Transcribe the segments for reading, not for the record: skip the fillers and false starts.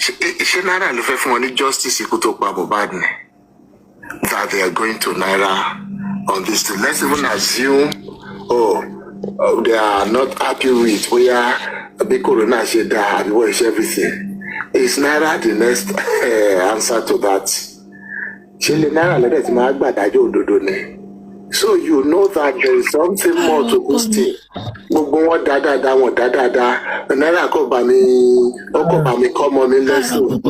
Ṣé Naira ló fẹ́ fún wọn ní justice ikú tó pa Mohbad ni? That they are going to Naira on this thing. Let's even assume, they are not happy with where the corona ṣe dá and where is everything. Is Naira the next answer to that? Ṣé lè Naira lọ́dẹ̀ tí máa gbàdájọ́ òdodo ni? So you know that there is something more to this thing. Gbogbo wọn dáadáa wọn dáadáa. Naira kò bá mi kọ́ ọmọ mi lẹ́sìn.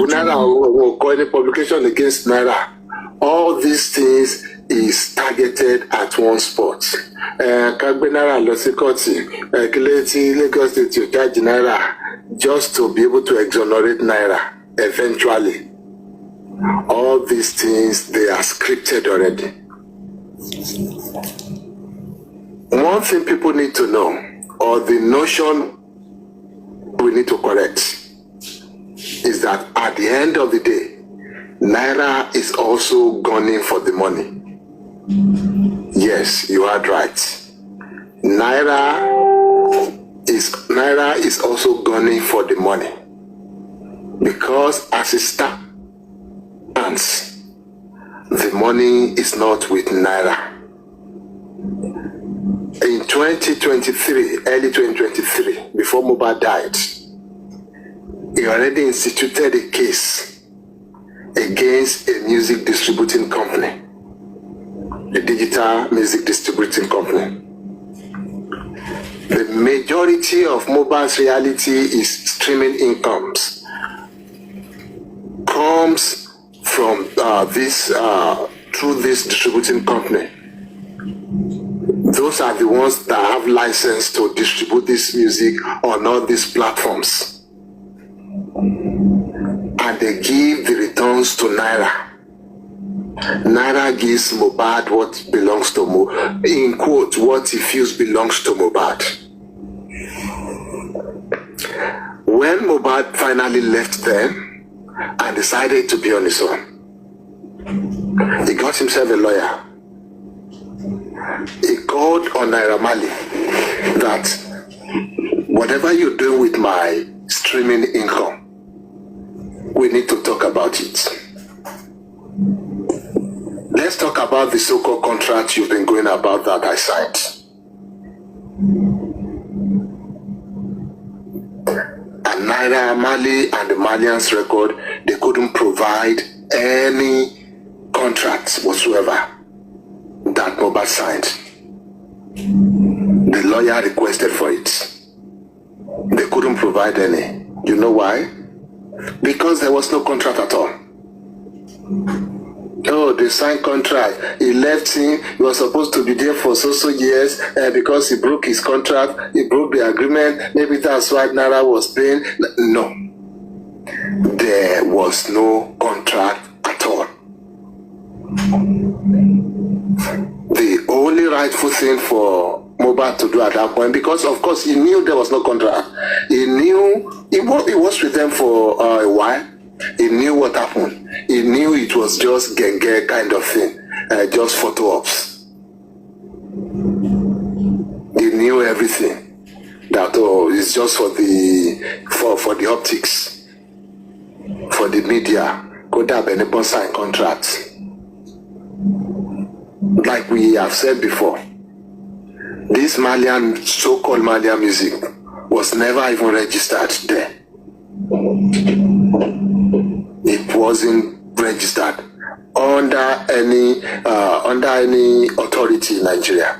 Naira won't call any publication against Naira. All these things is targeted at one spot. Kagbe Naira lọ sí kọ́ọ̀tì, Kílẹ̀tì Lagos State yóò charge Naira just to be able to exonerate Naira eventually. All these things, they are scripted already. One thing people need to know, or the notion we need to correct, is that at the end of the day, Naira is also gunning for the money. Yes, you heard right. Naira is also gunning for the money, because as it stands, the money is not with Naira. In 2023, early 2023, before Mohbad died, he already instituted a case against a music distributing company, a digital music distributing company. The majority of Mohbad's reality is streaming incomes comes from through this distributing company. Those are the ones that have license to distribute this music on all these platforms. And they give the returns to Naira. Naira gives Mohbad what belongs to Mohbad, in quote, what he feels belongs to Mohbad. When Mohbad finally left them and decided to be on his own, he got himself a lawyer. He called on Naira Marley that whatever you're doing with my streaming income, we need to talk about it. Let's talk about the so-called contract you've been going about that I signed. And Naira Marley and the Malians record, they couldn't provide any contracts whatsoever that Mohbad signed. The lawyer requested for it. They couldn't provide any. You know why? Because there was no contract at all. Oh, they signed contract. He left him. He was supposed to be there for so years because he broke his contract. He broke the agreement. Maybe that's why Naira was paying. No. There was no contract at all. The only rightful thing for Mohbad to do at that point, because of course he knew there was no contract. He knew he was with them for a while. He knew what happened. He knew it was just genge kind of thing, just photo ops. He knew everything. That it's just for the optics, for the media. Could have been sign contracts. Like we have said before, this Malian, so-called Malian music was never even registered there. It wasn't registered under any authority in Nigeria.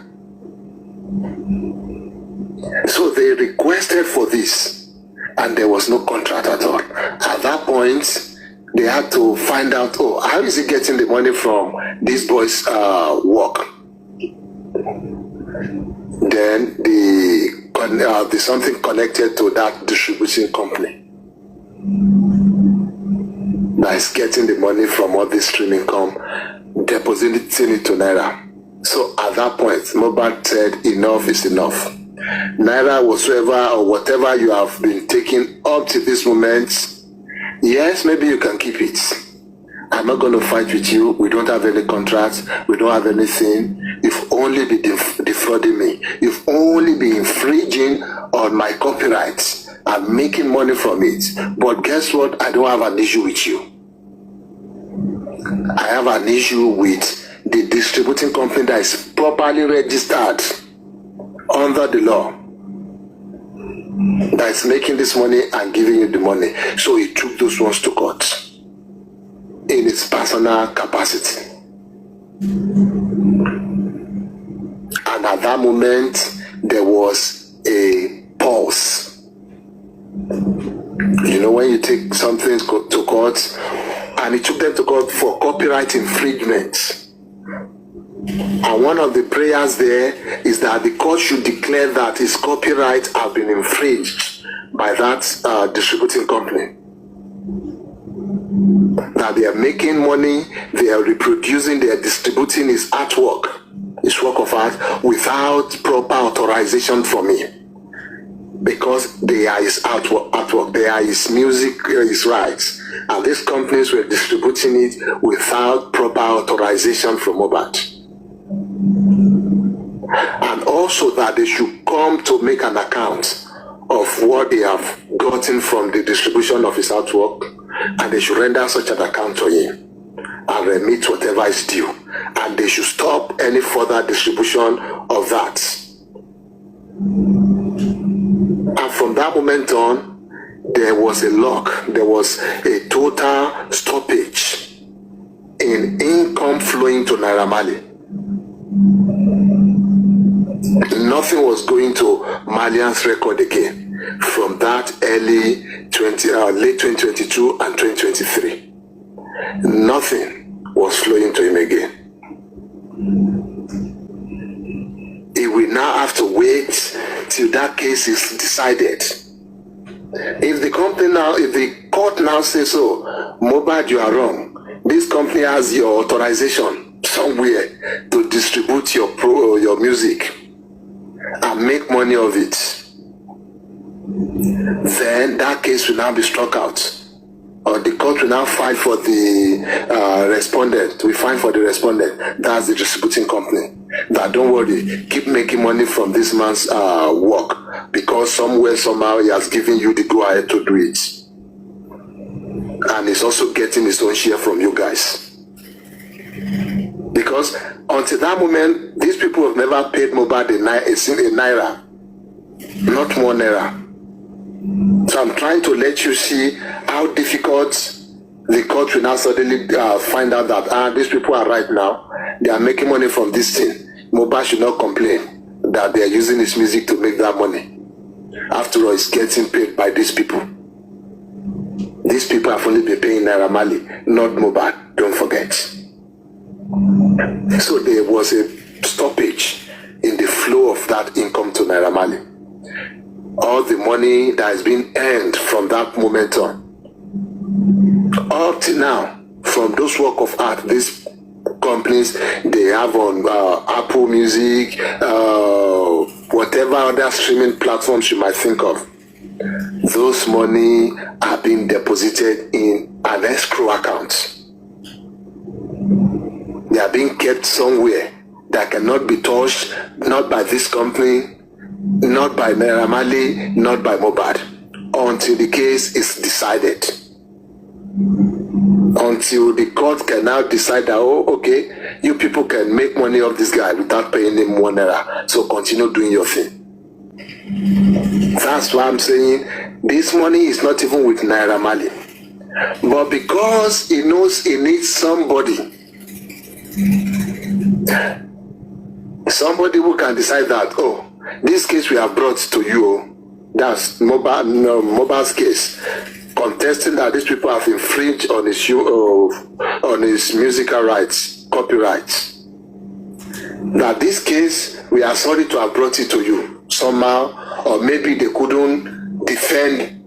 So they requested for this, and there was no contract at all. At that point, they had to find out, how is he getting the money from this boy's work? Then the something connected to that distribution company that is getting the money from all this streaming income, depositing it to Naira. So at that point, Mohbad said, enough is enough. Naira, whatsoever or whatever you have been taking up to this moment, yes, maybe you can keep it. I'm not going to fight with you. We don't have any contracts. We don't have anything. You've only been defrauding me. You've only been infringing on my copyrights. I'm making money from it. But guess what? I don't have an issue with you. I have an issue with the distributing company that is properly registered under the law, that is making this money and giving you the money. So he took those ones to court in its personal capacity. And at that moment, there was a pause. You know, when you take something to court, and he took them to court for copyright infringement. And one of the prayers there is that the court should declare that his copyright have been infringed by that distributing company. That they are making money, they are reproducing, they are distributing his artwork, his work of art, without proper authorization from him. Because they are his artwork, they are his music, his rights. And these companies were distributing it without proper authorization from Mohbad. And also that they should come to make an account of what they have gotten from the distribution of his artwork, and they should render such an account to him and remit whatever is due. And they should stop any further distribution of that. And from that moment on, there was a lock, there was a total stoppage in income flowing to Naira Marley. Nothing was going to Malian's record again from that late 2022 and 2023. Nothing was flowing to him again. He will now have to wait till that case is decided. If the company now, if the court now says, "Oh, Mohbad, you are wrong. This company has your authorization somewhere to distribute your music and make money of it," then that case will now be struck out. Or the court will now fight for the respondent. We fight for the respondent. That's the distributing company. That don't worry, keep making money from this man's work, because somewhere, somehow, he has given you the go-ahead to do it. And he's also getting his own share from you guys. Because until that moment, these people have never paid Mohbad a naira, not more naira. So I'm trying to let you see how difficult the court will now suddenly find out that these people are right now. They are making money from this thing. Mohbad should not complain that they are using his music to make that money. After all, it's getting paid by these people. These people have only been paying Naira Marley, not Mohbad, don't forget. So there was a stoppage in the flow of that income to Naira Marley. All the money that has been earned from that moment on, up to now, from those work of art, these companies, they have on Apple Music, whatever other streaming platforms you might think of, those money are being deposited in an escrow account. They are being kept somewhere that cannot be touched, not by this company, not by Naira Marley, not by Mohbad, until the case is decided. Until the court can now decide that, oh, okay, you people can make money off this guy without paying him 1 naira, so continue doing your thing. That's why I'm saying this money is not even with Naira Marley. But because he knows he needs somebody who can decide that, oh, this case we have brought to you, that's Mohbad's case, contesting that these people have infringed on his musical rights, copyrights. That this case, we are sorry to have brought it to you somehow, or maybe they couldn't defend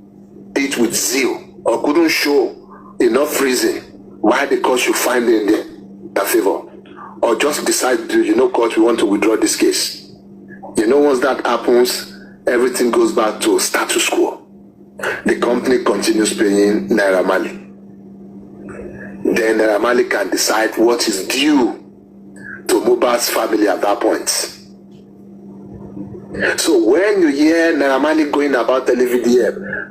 it with zeal, or couldn't show enough reason why the court should find in their favor, or just decide, you know, court, we want to withdraw this case. You know, once that happens, everything goes back to status quo. The company continues paying Naira Marley. Then Naira Marley can decide what is due to Mohbad's family at that point. So when you hear Naira Marley going about telling VDM,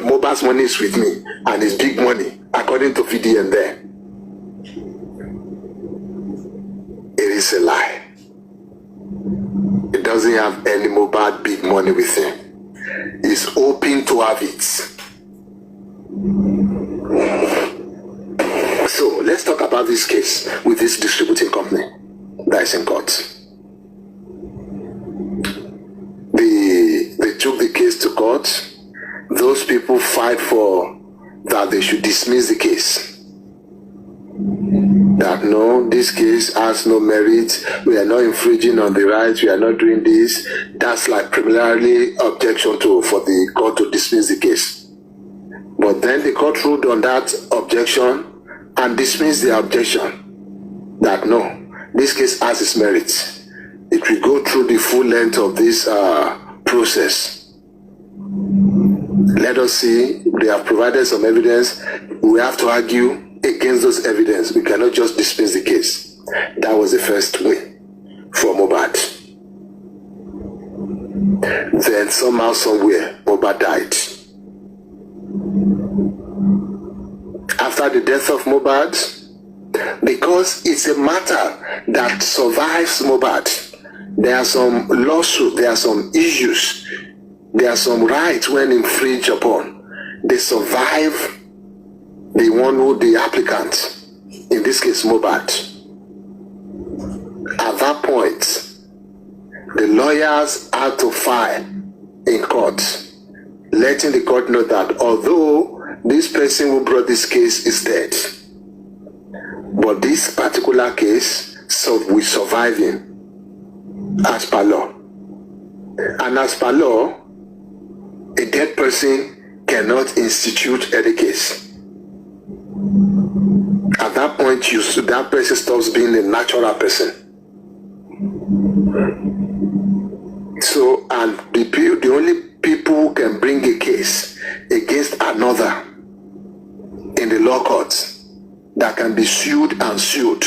Mohbad's money is with me, and it's big money, according to VDM there, it is a lie. It doesn't have any Mohbad big money with him. He's hoping to have it. So let's talk about this case with this distributing company that is in court. They took the case to court. Those people fight for that they should dismiss the case. That no, this case has no merit. We are not infringing on the rights. We are not doing this. That's like preliminary objection for the court to dismiss the case. But then the court ruled on that objection and dismissed the objection. That no, this case has its merit. It will go through the full length of this process. Let us see. They have provided some evidence. We have to argue against those evidence. We cannot just dismiss the case. That was the first win for Mohbad. Then somehow, somewhere, Mohbad died. After the death of Mohbad, because it's a matter that survives Mohbad, there are some lawsuits, there are some issues, there are some rights when infringed upon. They survive the one who the applicant, in this case Mohbad. At that point, the lawyers had to file in court, letting the court know that although this person who brought this case is dead, but this particular case will survive him as per law. And as per law, a dead person cannot institute any case. At that point, that person stops being a natural person. So, and the only people who can bring a case against another in the law courts that can be sued and sued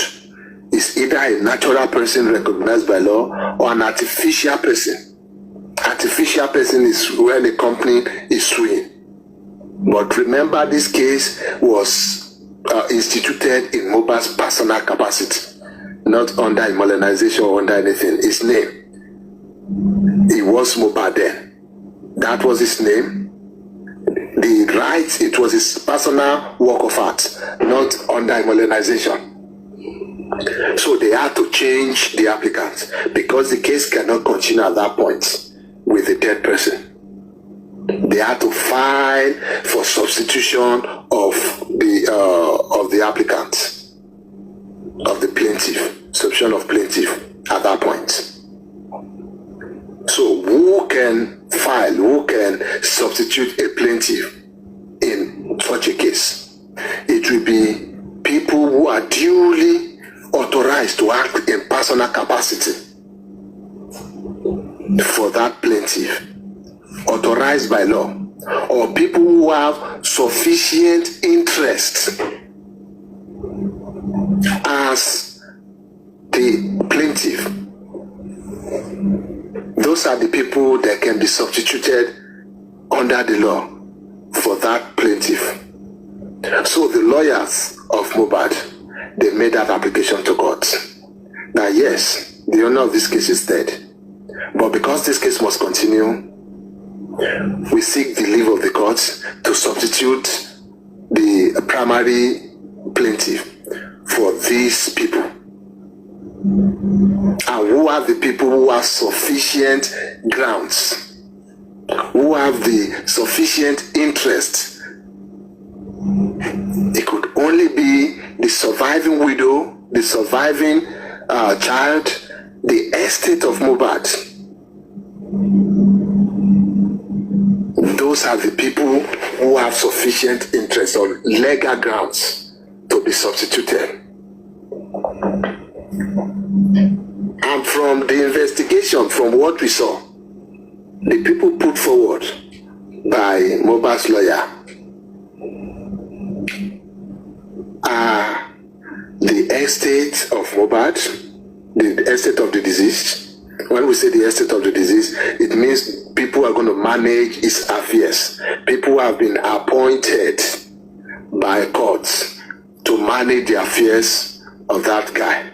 is either a natural person recognized by law or an artificial person. Artificial person is when a company is suing. But remember, this case was instituted in Mohbad's personal capacity, not under immobilization or under anything. His name. He was Mohbad then. That was his name. The rights, it was his personal work of art, not under immobilization. So they had to change the applicant because the case cannot continue at that point with a dead person. They had to file for substitution of the applicant, of the plaintiff, substitution of plaintiff at that point. So who can file, who can substitute a plaintiff in such a case? It will be people who are duly authorized to act in personal capacity for that plaintiff, authorized by law, or people who have sufficient interest as the plaintiff. Those are the people that can be substituted under the law for that plaintiff. So the lawyers of Mohbad, they made that application to court. Now yes, the owner of this case is dead. But because this case must continue, we seek the leave of the court to substitute the primary plaintiff for these people. And who are the people who have sufficient grounds, who have the sufficient interest? It could only be the surviving widow, the surviving child, the estate of Mohbad. Those are the people who have sufficient interest or legal grounds to be substituted. And from the investigation, from what we saw, the people put forward by Mohbad's lawyer are the estate of Mohbad, the estate of the deceased, When we say the estate of the disease, it means people are going to manage its affairs. People have been appointed by courts to manage the affairs of that guy.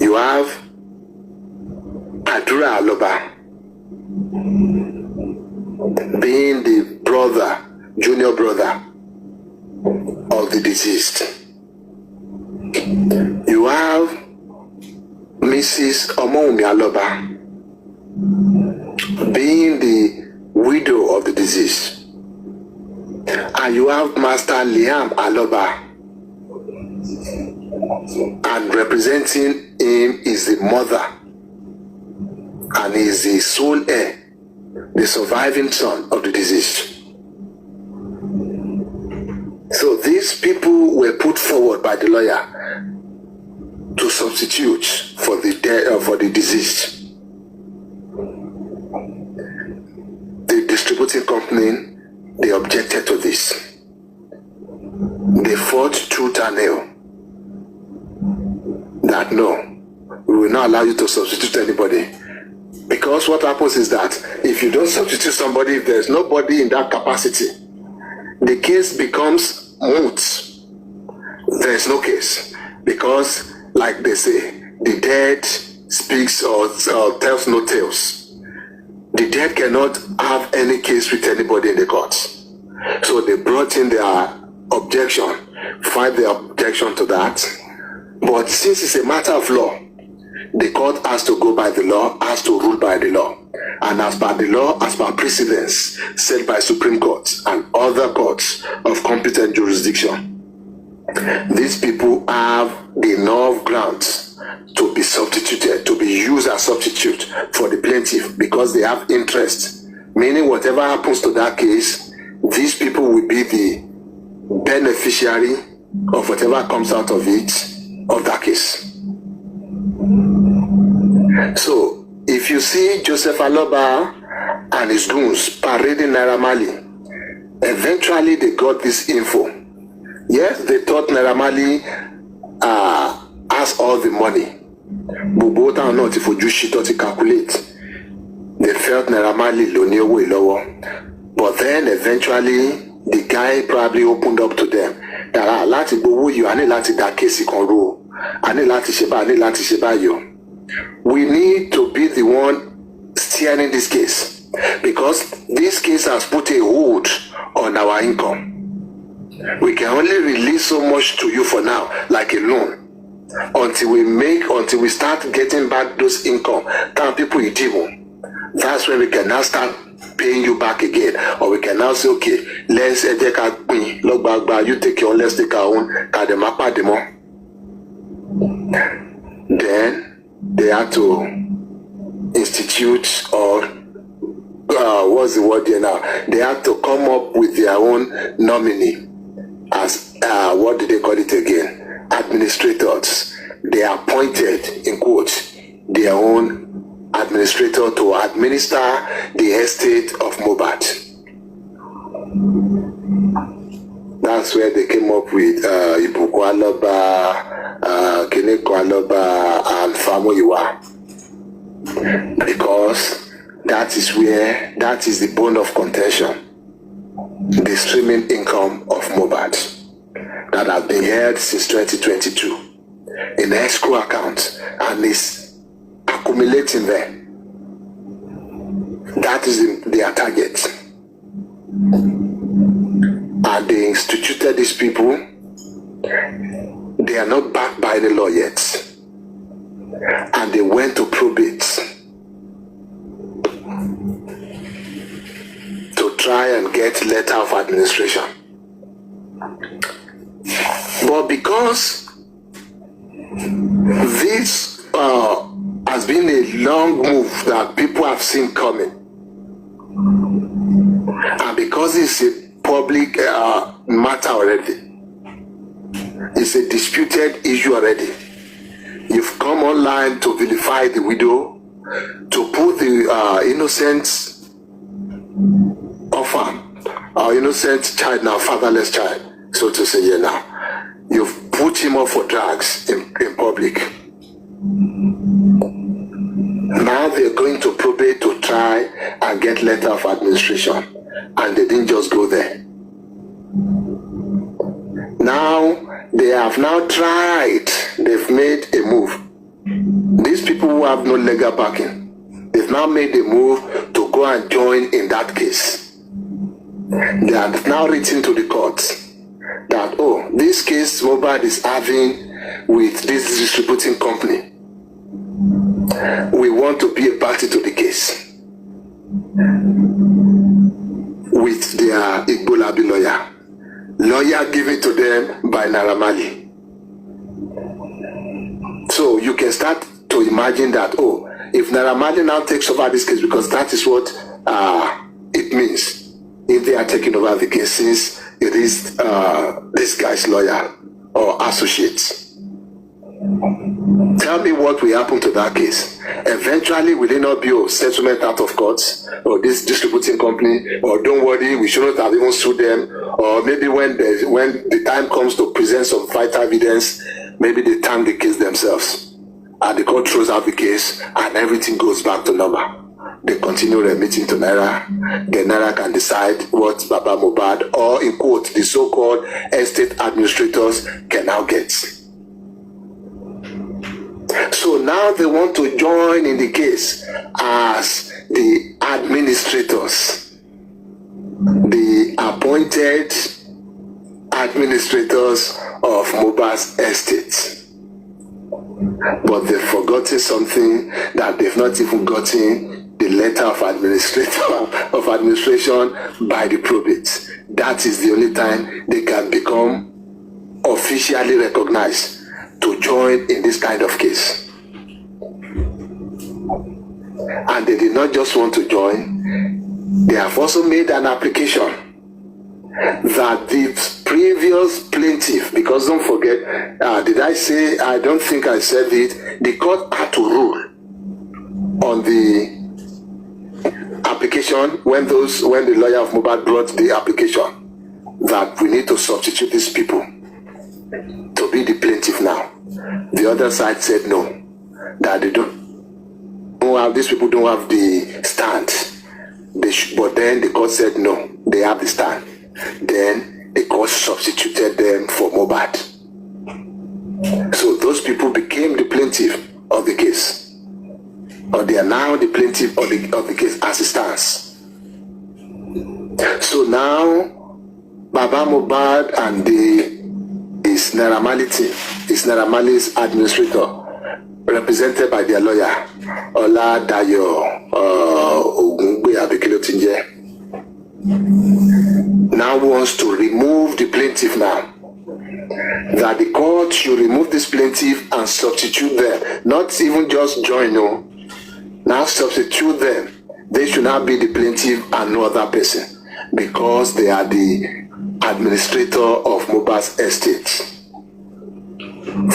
You have Adura Aloba being the brother, junior brother of the deceased. You have Mrs. Omoumi Aloba being the widow of the deceased. And you have Master Liam Aloba, and representing him is the mother, and he is the sole heir, the surviving son of the deceased. So these people were put forward by the lawyer to substitute for the deceased. The distributing company, they objected to this. They fought tooth and nail that no, we will not allow you to substitute anybody. Because what happens is that if you don't substitute somebody, if there's nobody in that capacity, the case becomes moot. There's no case. Because, like they say, the dead speaks or tells no tales. The dead cannot have any case with anybody in the courts. So they brought in their objection, filed their objection to that. But since it's a matter of law, the court has to go by the law, has to rule by the law. And as per the law, as per precedents set by Supreme Court and other courts of competent jurisdiction, these people have enough grounds to be substituted, to be used as substitute for the plaintiff because they have interest. Meaning whatever happens to that case, these people will be the beneficiary of whatever comes out of it, of that case. So, if you see Joseph Aloba and his goons parading Naira Marley, eventually they got this info. Yes, they thought Naira Marley has all the money. But both are not, if you just to calculate. They felt Naira Marley low lower. But then eventually, the guy probably opened up to them that lati go you ani lati da case kan ro ani lati sheba yo. We need to be the one steering this case because this case has put a hold on our income. We can only release so much to you for now, like a loan, until we start getting back those income. Can people that's when we can now start paying you back again, or we can now say, okay, let's take our look back, you take your own, let's take our own, then they have to institute or what's the word here now? They have to come up with their own nominee as what do they call it again? Administrators. They are appointed in quotes their own administrator to administer the estate of Mohbad. That's where they came up with Ibuku Aloba, Keneko Aloba, and Famoyiwa. Because that is the bone of contention. The streaming income of Mohbad that has been held since 2022 in the escrow account and is accumulating there. That is their target. And they instituted these people. They are not backed by the law yet. And they went to probate to try and get letter of administration. But because this has been a long move that people have seen coming, and because it's a public matter already, it's a disputed issue already, you've come online to vilify the widow, to put the innocent orphan, our innocent child now, fatherless child, so to say here now. You've put him up for drugs in public. Now they're going to probate to try and get letter of administration. And they didn't just go there. Now, they have now tried. They've made a move. These people who have no legal backing, they've now made a move to go and join in that case. They have now written to the courts that, oh, this case Mohbad is having with this distributing company, we want to be a party to the case with their Igbo lawyer given to them by Naira Marley. So you can start to imagine that, oh, if Naira Marley now takes over this case, because that is what it means if they are taking over the case, since it is this guy's lawyer or associates. Tell me what will happen to that case. Eventually, will it not be a settlement out of court, or this distributing company, or don't worry, we shouldn't have even sued them, or maybe when the time comes to present some vital evidence, maybe they term the case themselves, and the court throws out the case, and everything goes back to normal. They continue remitting to Naira. Then Naira can decide what Baba Mohbad, or in quote, the so-called estate administrators can now get. So now they want to join in the case as the administrators, the appointed administrators of Mohbad's estate. But they've forgotten something, that they've not even gotten the letter of administration by the probate. That is the only time they can become officially recognized to join in this kind of case. And they did not just want to join, they have also made an application that the previous plaintiff, because don't forget, did I say, I don't think I said it, the court had to rule on the application when the lawyer of Mohbad brought the application that we need to substitute these people to be the plaintiff now. The other side said no, that they don't have, these people don't have the stand. But then the court said no, they have the stand. Then the court substituted them for Mohbad. So those people became the plaintiff of the case, or they are now the plaintiff of the case as it stands. So now Baba Mohbad and his Naira Marley team, his Naira Marley's administrator, represented by their lawyer Ola Dayo Ogungbe Abikilotinje, now wants to remove the plaintiff now. That the court should remove this plaintiff and substitute them. Not even just join, no. Now substitute them. They should not be the plaintiff and no other person, because they are the administrator of Mohbad's estate.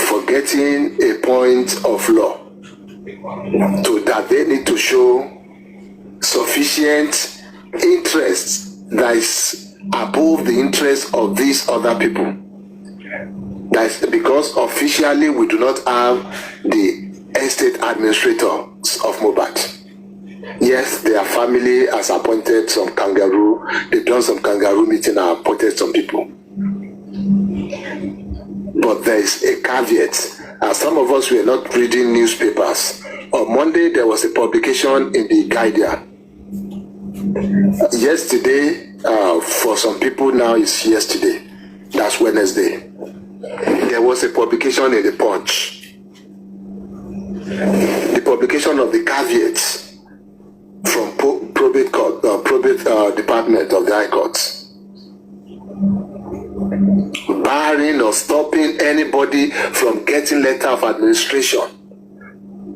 Forgetting a point of law, that they need to show sufficient interest that is above the interest of these other people. That's because officially we do not have the estate administrators of Mohbad. Yes, their family has appointed some kangaroo. They've done some kangaroo meeting and appointed some people. But there is a caveat. As some of us were not reading newspapers. On Monday, there was a publication in the Guardian. Yesterday, for some people now, it's yesterday. That's Wednesday. There was a publication in the Punch. The publication of the caveats from probate department of the High Court, barring or stopping anybody from getting letter of administration,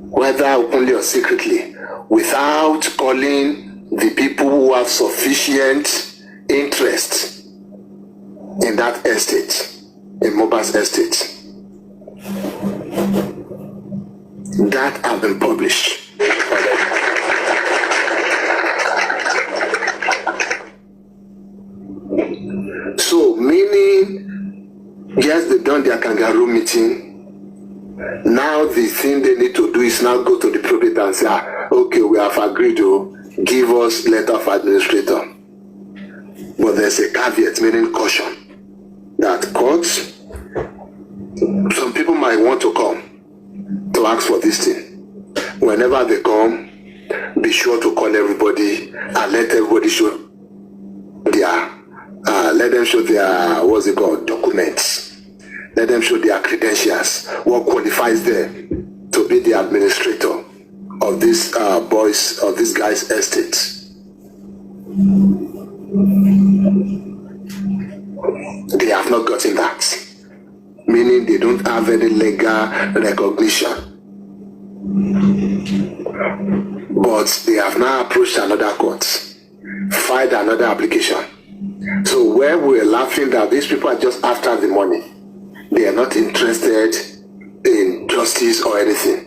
whether openly or secretly, without calling the people who have sufficient interest in that estate, in Mohbad's estate. That have been published. So, meaning, yes, they've done their kangaroo meeting. Now the thing they need to do is now go to the probate and say, okay, we have agreed to give us letter of administrator. But there's a caveat, meaning caution, that courts, some people might want to come to ask for this thing. Whenever they come, be sure to call everybody and let everybody show their, let them show their, what's it called, documents. Let them show their credentials, what qualifies them to be the administrator of this boys, of this guy's estate. They have not gotten that, meaning they don't have any legal recognition. But they have now approached another court, filed another application. So where we are laughing that these people are just after the money, they are not interested in justice or anything.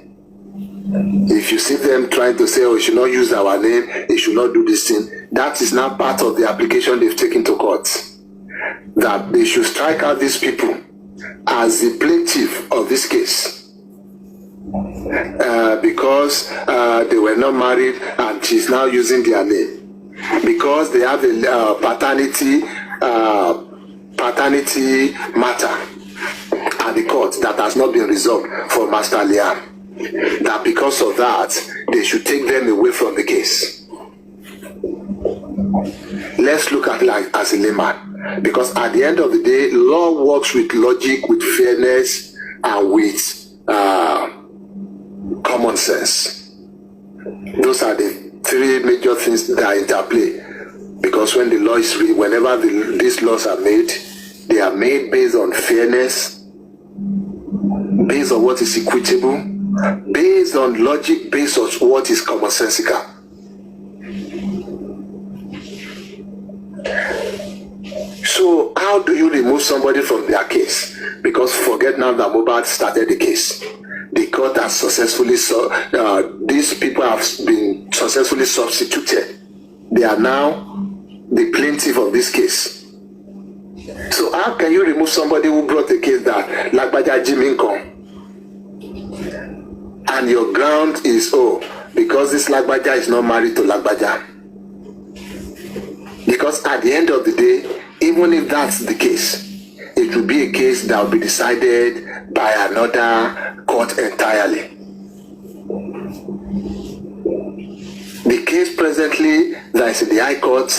If you see them trying to say, oh, you should not use our name, you should not do this thing, that is now part of the application they've taken to court. That they should strike out these people as the plaintiff of this case. Because they were not married and she's now using their name. Because they have a paternity matter at the court that has not been resolved for Master Liam. That because of that, they should take them away from the case. Let's look at it like as a layman. Because at the end of the day, law works with logic, with fairness, and with common sense. Those are the three major things that interplay. Because when the law is whenever these laws are made, they are made based on fairness, based on what is equitable, based on logic, based on what is commonsensical. So how do you remove somebody from their case? Because forget now that Mohbad started the case. The court has successfully, these people have been successfully substituted. They are now the plaintiff of this case. So how can you remove somebody who brought the case that Lagbaja Jiminko? And your ground is, oh, because this Lagbaja is not married to Lagbaja. Because at the end of the day, even if that's the case, it will be a case that will be decided by another court entirely. The case presently that is in the High Court,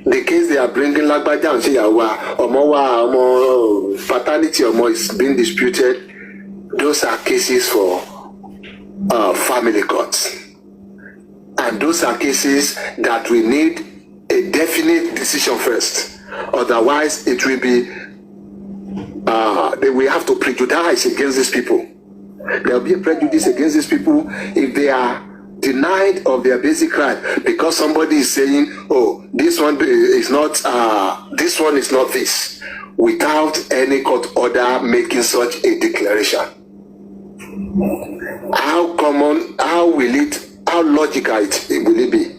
the case they are bringing Lagbaja and Shiyawa, Omo paternity Omo is being disputed. Those are cases for family courts. And those are cases that we need a definite decision first. Otherwise, it will be, we have to prejudice against these people. There will be a prejudice against these people if they are denied of their basic right, because somebody is saying, oh, this one is not this, without any court order making such a declaration. How logical will it be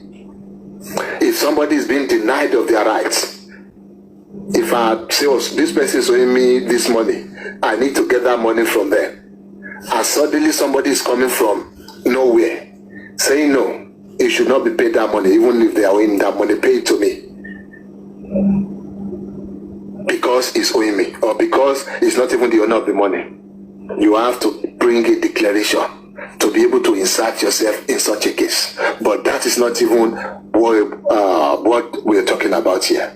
if somebody is being denied of their rights? If I say, oh, this person is owing me this money, I need to get that money from them, and suddenly somebody is coming from nowhere saying, no, you should not be paid that money, even if they are owing that money, pay it to me, because he's owing me, or because he's not even the owner of the money. You have to bring a declaration to be able to insert yourself in such a case. But that is not even what we're talking about here.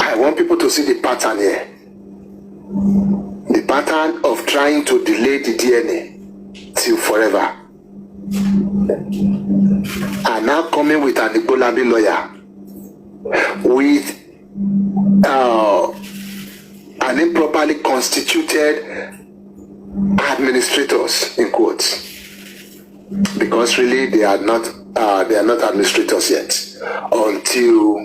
I want people to see the pattern here. The pattern of trying to delay the DNA till forever. And now coming with an Igbolabi lawyer with an improperly constituted administrators, in quotes, because really they are not administrators yet until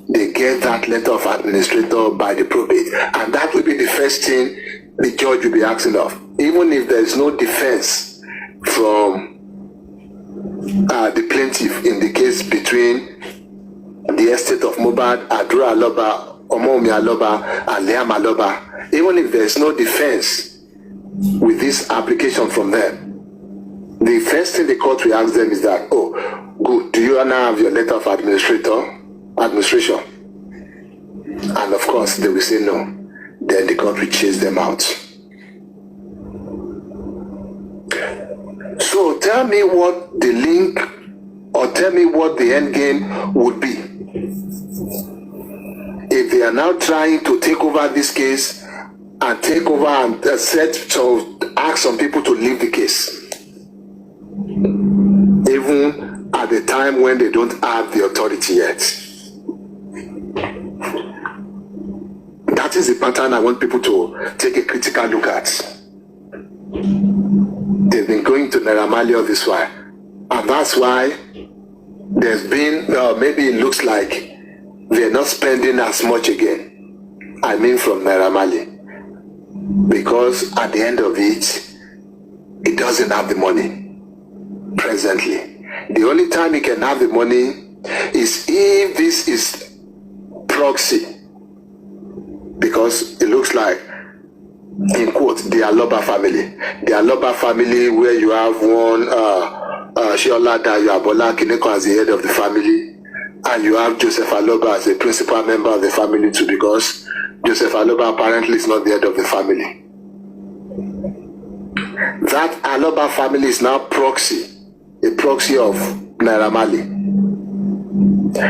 they get that letter of administrator by the probate, and that will be the first thing the judge will be asking of, even if there is no defense from the plaintiff in the case between the estate of Mohbad, Adura Aloba, Omomi Aloba, and Liam Aloba. Even if there is no defense with this application from them, the first thing the court will ask them is that, oh, good, do you now have your letter of administration? And of course, they will say no. Then the court will chase them out. So tell me what the link, or tell me what the end game would be. If they are now trying to take over this case and take over and ask some people to leave the case, even at the time when they don't have the authority yet. That is the pattern I want people to take a critical look at. They've been going to Naira Marley all this while, and that's why there's been, maybe it looks like they're not spending as much again. I mean from Naira Marley. Because at the end of it, it doesn't have the money presently. The only time it can have the money is if this is proxy. Because it looks like, in quote, the Aloba family. The Aloba family, where you have one Shiola Dayo Abola Kineko as the head of the family, and you have Joseph Aloba as a principal member of the family too, because Joseph Aloba apparently is not the head of the family. That Aloba family is now proxy, a proxy of Naira Marley,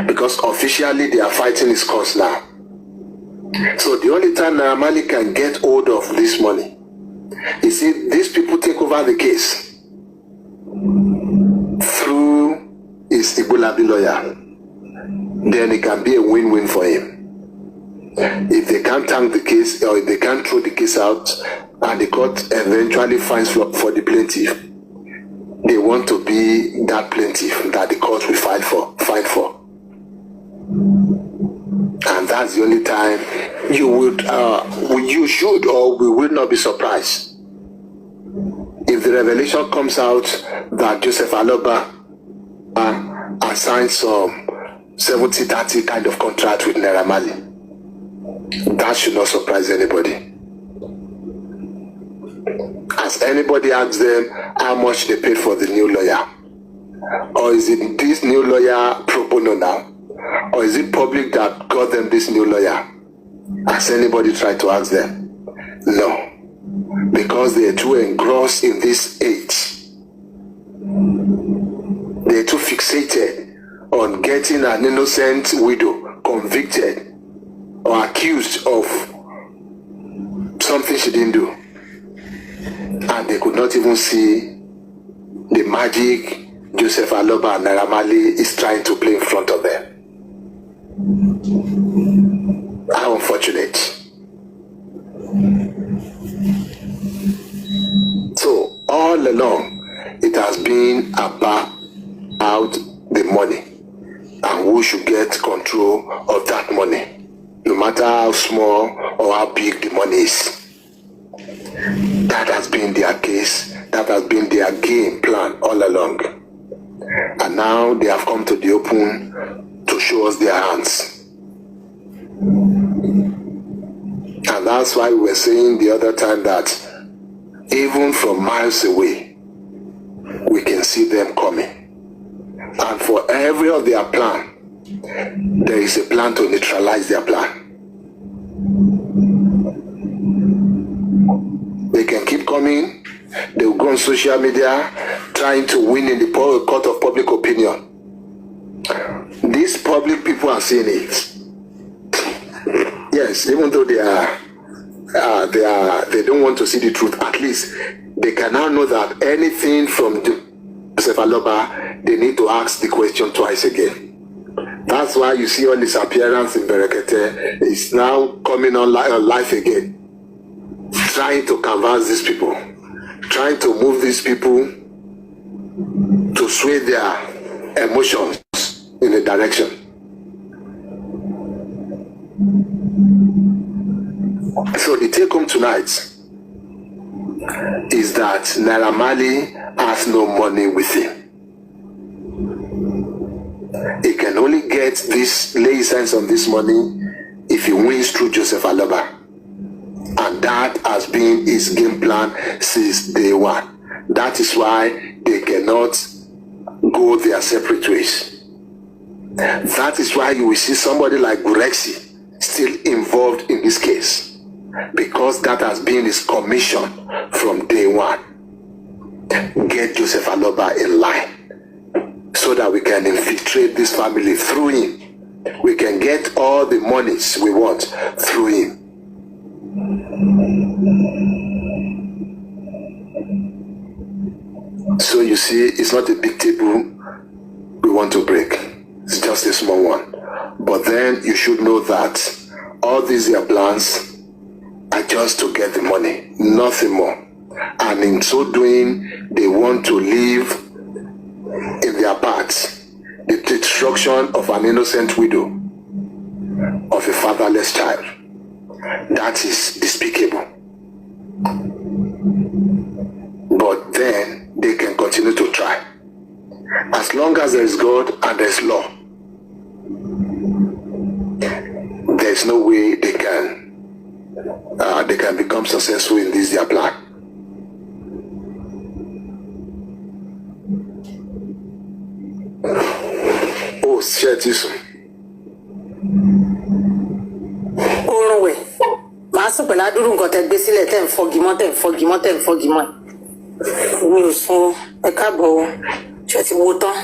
because officially they are fighting his cause now. So the only time Naira Marley can get hold of this money is if these people take over the case through his Igbo lawyer. Then it can be a win-win for him. If they can't tank the case, or if they can't throw the case out, and the court eventually finds for the plaintiff, they want to be that plaintiff that the court will fight for. And that's the only time you should, or we will not be surprised if the revelation comes out that Joseph Aloba assigned some 70-30 kind of contract with Naira Marley. That should not surprise anybody. Has anybody asked them how much they paid for the new lawyer? Or is it this new lawyer pro bono now? Or is it public that got them this new lawyer? Has anybody tried to ask them? No. Because they are too engrossed in this age. They are too fixated on getting an innocent widow convicted or accused of something she didn't do. And they could not even see the magic Joseph Aloba and Naira Marley is trying to play in front of them. How unfortunate. So all along, it has been about the money and who should get control of that money, no matter how small or how big the money is. That has been their case, that has been their game plan all along. And now they have come to the open to show us their hands. And that's why we were saying the other time that even from miles away, we can see them coming. And for every of their plan, there is a plan to neutralize their plan. They can keep coming. They will go on social media trying to win in the court of public opinion. These public people are seeing it. Yes, even though they don't want to see the truth, at least they can now know that anything from Joseph Aloba, they need to ask the question twice again. That's why you see all this appearance in Berekete is now coming on life again, trying to canvass these people, trying to move these people to sway their emotions in a direction. So the take home tonight is that Naira Marley has no money with him. He can only get this, lay his hands on this money if he wins through Joseph Aloba. And that has been his game plan since day one. That is why they cannot go their separate ways. That is why you will see somebody like Gurexi still involved in this case, because that has been his commission from day one. Get Joseph Aloba in line so that we can infiltrate this family through him. We can get all the monies we want through him. So you see, it's not a big table we want to break. It's just a small one. But then you should know that all these their plans are just to get the money, nothing more. And in so doing, they want to live in their parts the destruction of an innocent widow, of a fatherless child. That is despicable. But then they can continue to try. As long as there is God and there is law, there is no way they can become successful in this their plan. Oh, shit, you. Orun we. Ma sùn pẹ̀lú adúrú nǹkan tẹ́ gbé sílẹ̀ tẹ́ ń fọ́gimọ́. Mi ò sùn ẹ káàbọ̀ o. Ṣé ti wo tán?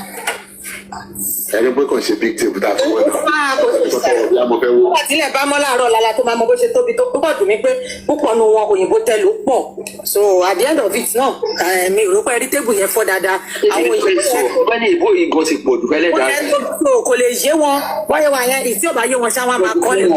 Ẹni pé kò ṣe big table that's well. Àtìlẹ̀ bá mọ́ láàárọ̀ lálá tó máa mọ bó ṣe tóbi tó púpọ̀ dùn mí pé púpọ̀ nu wọn òyìnbó tẹ ló pọ̀. So at the end of it náà, mi ò rò pé rí tébù yẹn fọ́ dáadáa. Àwọn òyìnbó bẹ́ẹ̀ ni ìbò yìí gan ti pọ̀ jù fẹ́lẹ́ dáa. Kò lè yé wọn, wáyé wa yẹn, ìtí ò bá yé wọn ṣá wọn máa kọ́ lẹ̀.